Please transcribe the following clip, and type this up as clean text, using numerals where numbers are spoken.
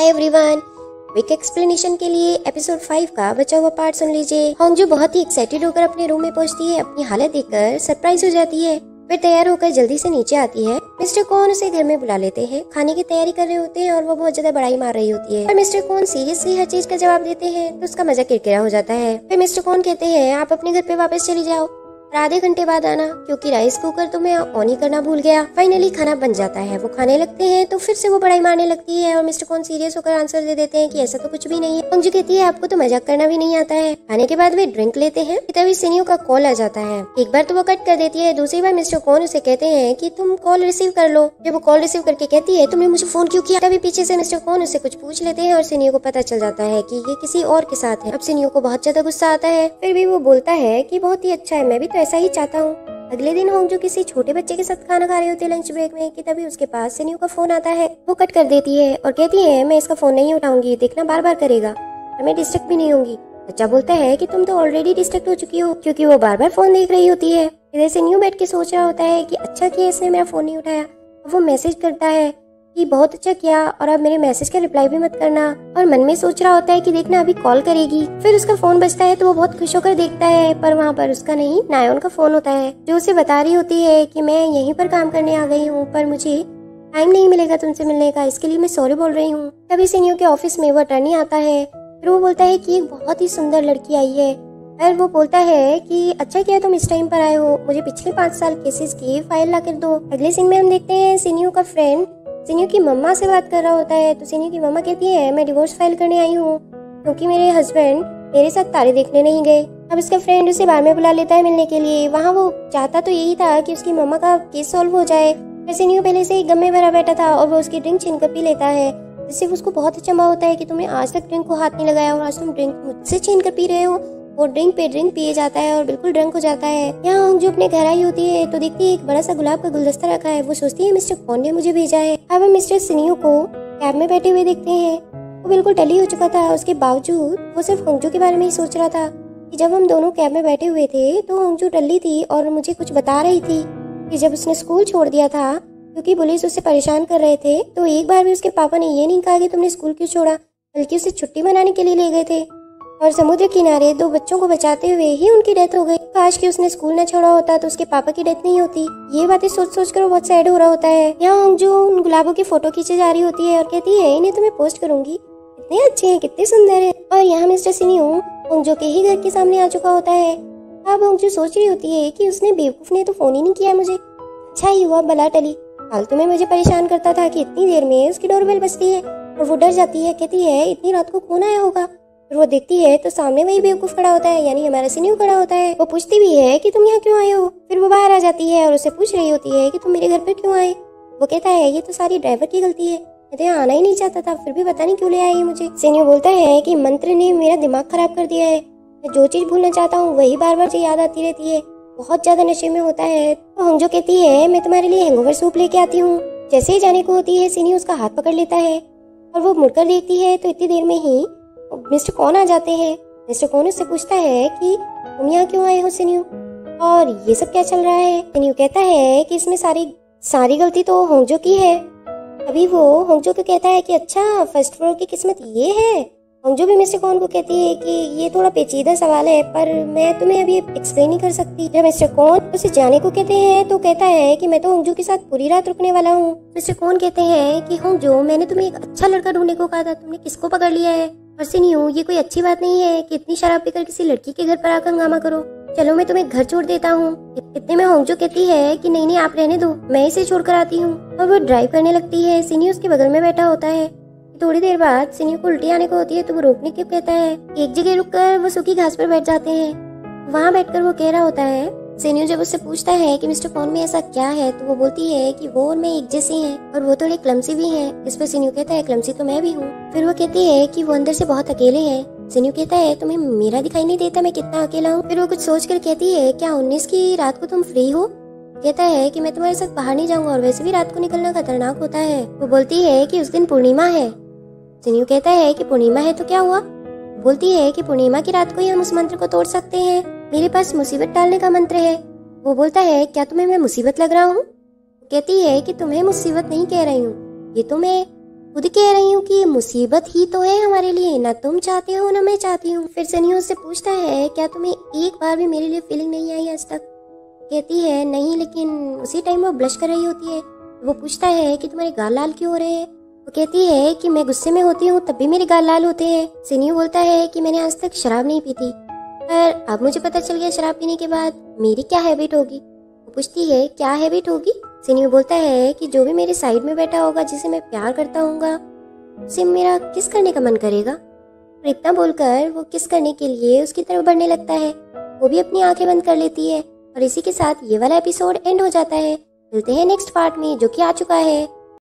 Hi everyone, quick explanation के लिए episode 5 का बचा हुआ पार्ट सुन लीजिए। होंगजू बहुत ही एक्साइटेड होकर अपने रूम में पहुंचती है। अपनी हालत देखकर सरप्राइज हो जाती है। फिर तैयार होकर जल्दी से नीचे आती है। मिस्टर कॉन उसे घर में बुला लेते हैं। खाने की तैयारी कर रहे होते हैं और वो बहुत ज्यादा बड़ाई मार रही होती है। और मिस्टर कॉन सीरियसली हर चीज का जवाब देते हैं तो उसका मजा किरकिरा हो जाता है। फिर मिस्टर कॉन कहते हैं आप अपने घर पे वापस चली जाओ और आधे घंटे बाद आना, क्योंकि राइस कुकर तो मैं ऑन ही करना भूल गया। फाइनली खाना बन जाता है। वो खाने लगते हैं तो फिर से वो बड़ाई मारने लगती है और मिस्टर कॉन सीरियस होकर आंसर दे देते हैं कि ऐसा तो कुछ भी नहीं है। होंगजू कहती है आपको तो मजाक करना भी नहीं आता है। खाने के बाद वे ड्रिंक लेते हैं। तभी सिनियो का कॉल आ जाता है। एक बार तो वो कट कर देती है, दूसरी बार मिस्टर कॉन उसे कहते हैं कि तुम कॉल रिसीव कर लो। जब वो कॉल रिसीव करके कहती है तुमने मुझे फोन क्यों किया, तभी पीछे से मिस्टर कॉन उससे कुछ पूछ लेते हैं और सिनियो को पता चल जाता है कि ये किसी और के साथ है। अब सिनियो को बहुत ज्यादा गुस्सा आता है। फिर भी वो बोलता है कि बहुत ही अच्छा है, मैं भी तो ऐसा ही चाहता हूँ। अगले दिन होंगजू किसी छोटे बच्चे के साथ खाना खा रहे होते हैं लंच ब्रेक में कि तभी उसके पास सिनियो का फोन आता है। वो कट कर देती है और कहती है मैं इसका फोन नहीं उठाऊंगी, देखना बार बार करेगा और मैं डिस्ट्रैक्ट भी नहीं होंगी। बच्चा बोलता है कि तुम तो ऑलरेडी डिस्ट्रैक्ट हो चुकी हो, क्योंकि वो बार बार फोन देख रही होती है। इधर सिनियो बैठ के सोच रहा होता है कि अच्छा किया इसने मेरा फोन नहीं उठाया। वो मैसेज करता है कि बहुत अच्छा किया और अब मेरे मैसेज का रिप्लाई भी मत करना, और मन में सोच रहा होता है कि देखना अभी कॉल करेगी। फिर उसका फोन बजता है तो वो बहुत खुश होकर देखता है, पर वहाँ पर उसका नहीं नायोन का फोन होता है, जो उसे बता रही होती है कि मैं यहीं पर काम करने आ गई हूँ पर मुझे टाइम नहीं मिलेगा तुमसे मिलने का, इसके लिए मैं सॉरी बोल रही हूँ। तभी सिनियो के ऑफिस में वो अटर्नी आता है। फिर वो बोलता है कि एक बहुत ही सुंदर लड़की आई है। फिर वो बोलता है कि अच्छा किया तुम इस टाइम पर आए हो, मुझे पिछले 5 साल केसेस की फाइल ला कर दो। अगले सीन में हम देखते हैं सिनियो का फ्रेंड सिनियो की मम्मा से बात कर रहा होता है। तो सिनियो की मम्मा कहती है मैं डिवोर्स फाइल करने आई हूँ क्योंकि मेरे हस्बैंड मेरे साथ तारे देखने नहीं गए। अब उसका फ्रेंड उसे बार में बुला लेता है मिलने के लिए। वहाँ वो चाहता तो यही था कि उसकी मम्मा का केस सॉल्व हो जाए। फिर सिनियो पहले से ही गम में भरा बैठा था और वो उसकी ड्रिंक छीन कर पी लेता है, जिससे उसको बहुत अचंभा होता है कि तुमने आज तक ड्रिंक को हाथ नहीं लगाया और आज तुम ड्रिंक मुझसे छीन कर पी रहे हो। वो ड्रिंक पे ड्रिंक पिए जाता है और बिल्कुल ड्रंक हो जाता है। यहाँ होंगजू अपने घर आई होती है तो देखती है एक बड़ा सा गुलाब का गुलदस्ता रखा है। वो सोचती है मिस्टर कॉन ने मुझे भेजा है। अब हम मिस्टर सिनियो को कैब में बैठे हुए देखते हैं। वो बिल्कुल टली हो चुका था, उसके बावजूद वो सिर्फ होंगजू के बारे में ही सोच रहा था। कि जब हम दोनों कैब में बैठे हुए थे तो होंगजू टल्ली थी और मुझे कुछ बता रही थी कि जब उसने स्कूल छोड़ दिया था क्योंकि पुलिस उसे परेशान कर रहे थे, तो एक बार भी उसके पापा ने ये नहीं कहा कि तुमने स्कूल क्यों छोड़ा, बल्कि उसे छुट्टी मनाने के लिए ले गए थे। और समुद्र किनारे 2 बच्चों को बचाते हुए ही उनकी डेथ हो गई। काश कि उसने स्कूल न छोड़ा होता तो उसके पापा की डेथ नहीं होती। ये बातें सोच सोच कर वो बहुत सैड हो रहा होता है। यहाँ होंगजू उन गुलाबों की फोटो खींचे जा रही होती है और कहती है इन्हें तो मैं पोस्ट करूंगी, कितने अच्छे हैं, कितने सुंदर है। और यहाँ मिस्टर सिनियो होंगजू के ही घर के सामने आ चुका होता है। अब होंगजू सोच रही होती है कि उसने बेवकूफ ने तो फोन ही नहीं किया मुझे, अच्छा ही हुआ बला टली। फालतू में मुझे परेशान करता था कि इतनी देर में उसकी डोरबेल बजती है और वो डर जाती है, कहती है इतनी रात को कौन आया होगा। फिर वो देखती है तो सामने वही बेवकूफ खड़ा होता है, यानी हमारा सिनियो खड़ा होता है। वो पूछती भी है कि तुम यहाँ क्यों आए हो। फिर वो बाहर आ जाती है और उसे पूछ रही होती है कि तुम मेरे घर पर क्यों आए। वो कहता है ये तो सारी ड्राइवर की गलती है, मैं तो यहाँ आना ही नहीं चाहता था, फिर भी पता नहीं क्यों ले आई मुझे। सिनियो बोलता है कि मंत्र ने मेरा दिमाग खराब कर दिया है, मैं जो चीज भूलना चाहता हूँ वही बार बार याद आती रहती है, बहुत ज्यादा नशे में होता है। तो होंगजू कहती है मैं तुम्हारे लिए हैंगओवर सूप लेके आती हूँ। जैसे ही जाने को होती है सिनियो उसका हाथ पकड़ लेता है और वो मुड़कर देखती है तो इतनी देर में ही मिस्टर कॉन आ जाते हैं। मिस्टर कॉन उससे पूछता है कि तुम यहाँ क्यों आए हो सिनियो, और ये सब क्या चल रहा है। सिनियो कहता है कि इसमें सारी गलती तो होंगजू की है। अभी वो होंगजू को कहता है कि अच्छा फर्स्ट फ्लोर की किस्मत ये है। होंगजू भी मिस्टर कॉन को कहती है कि ये थोड़ा पेचीदा सवाल है पर मैं तुम्हें अभी एक्सप्लेन नहीं कर सकती। जब मिस्टर कॉन उसे जाने को कहते हैं तो कहता है कि मैं तो होंगजू के साथ पूरी रात रुकने वाला हूँ। मिस्टर कॉन कहते हैं कि होंगजू मैंने तुम्हें एक अच्छा लड़का ढूंढने को कहा था, तुमने किसको पकड़ लिया है। और सिनियो ये कोई अच्छी बात नहीं है कि इतनी शराब पीकर किसी लड़की के घर पर आकर हंगामा करो, चलो मैं तुम्हें घर छोड़ देता हूँ। इतने में होंगजू कहती है कि नहीं नहीं आप रहने दो, मैं इसे छोड़कर आती हूँ। और वो ड्राइव करने लगती है। सिनियो उसके बगल में बैठा होता है। थोड़ी देर बाद सिनियो को उल्टी आने को होती है तो वो रोकने क्यों कहता है। एक जगह रुककर वो सूखी घास पर बैठ जाते हैं। वहाँ बैठकर वो कह रहा होता है। सिनियो जब उससे पूछता है कि मिस्टर कॉन में ऐसा क्या है तो वो बोलती है कि वो और मैं एक जैसी हैं और वो थोड़ी क्लमसी भी हैं। इस पर सिनियो कहता है क्लमसी तो मैं भी हूँ। फिर वो कहती है कि वो अंदर से बहुत अकेले हैं। सिनियो कहता है तुम्हें मेरा दिखाई नहीं देता मैं कितना अकेला हूँ। फिर वो कुछ सोच कर कहती है क्या 19 की रात को तुम फ्री हो। कहता है कि मैं तुम्हारे साथ बाहर नहीं जाऊंगा और वैसे भी रात को निकलना खतरनाक होता है। वो बोलती है कि उस दिन पूर्णिमा है। सिनियो कहता है कि पूर्णिमा है तो क्या हुआ। बोलती है कि पूर्णिमा की रात को ही हम उस मंत्र को तोड़ सकते हैं, मेरे पास मुसीबत टालने का मंत्र है। वो बोलता है क्या तुम्हें मैं मुसीबत लग रहा हूँ। कहती है कि तुम्हें मुसीबत नहीं कह रही हूँ, ये तो मैं खुद कह रही हूँ कि मुसीबत ही तो है हमारे लिए, ना तुम चाहते हो ना मैं चाहती हूँ। फिर सनी उससे पूछता है क्या तुम्हें एक बार भी मेरे लिए फीलिंग नहीं आई आज तक? कहती है नहीं, लेकिन उसी टाइम वो ब्लश कर रही होती है। वो पूछता है कि तुम्हारे गाल लाल क्यों हो रहे हैं? वो कहती है कि मैं गुस्से में होती हूँ तब भी मेरे गाल लाल होते हैं। सनी बोलता है कि मैंने आज तक शराब नहीं पी थी, पर अब मुझे पता चल गया शराब पीने के बाद मेरी क्या हैबिट होगी। वो पूछती है क्या हैबिट होगी? सनी बोलता है कि जो भी मेरे साइड में बैठा होगा जिसे मैं प्यार करता हूँगा उसे मेरा किस करने का मन करेगा। और इतना बोलकर वो किस करने के लिए उसकी तरफ बढ़ने लगता है। वो भी अपनी आंखें बंद कर लेती है और इसी के साथ ये वाला एपिसोड एंड हो जाता है। मिलते हैं नेक्स्ट पार्ट में जो कि आ चुका है।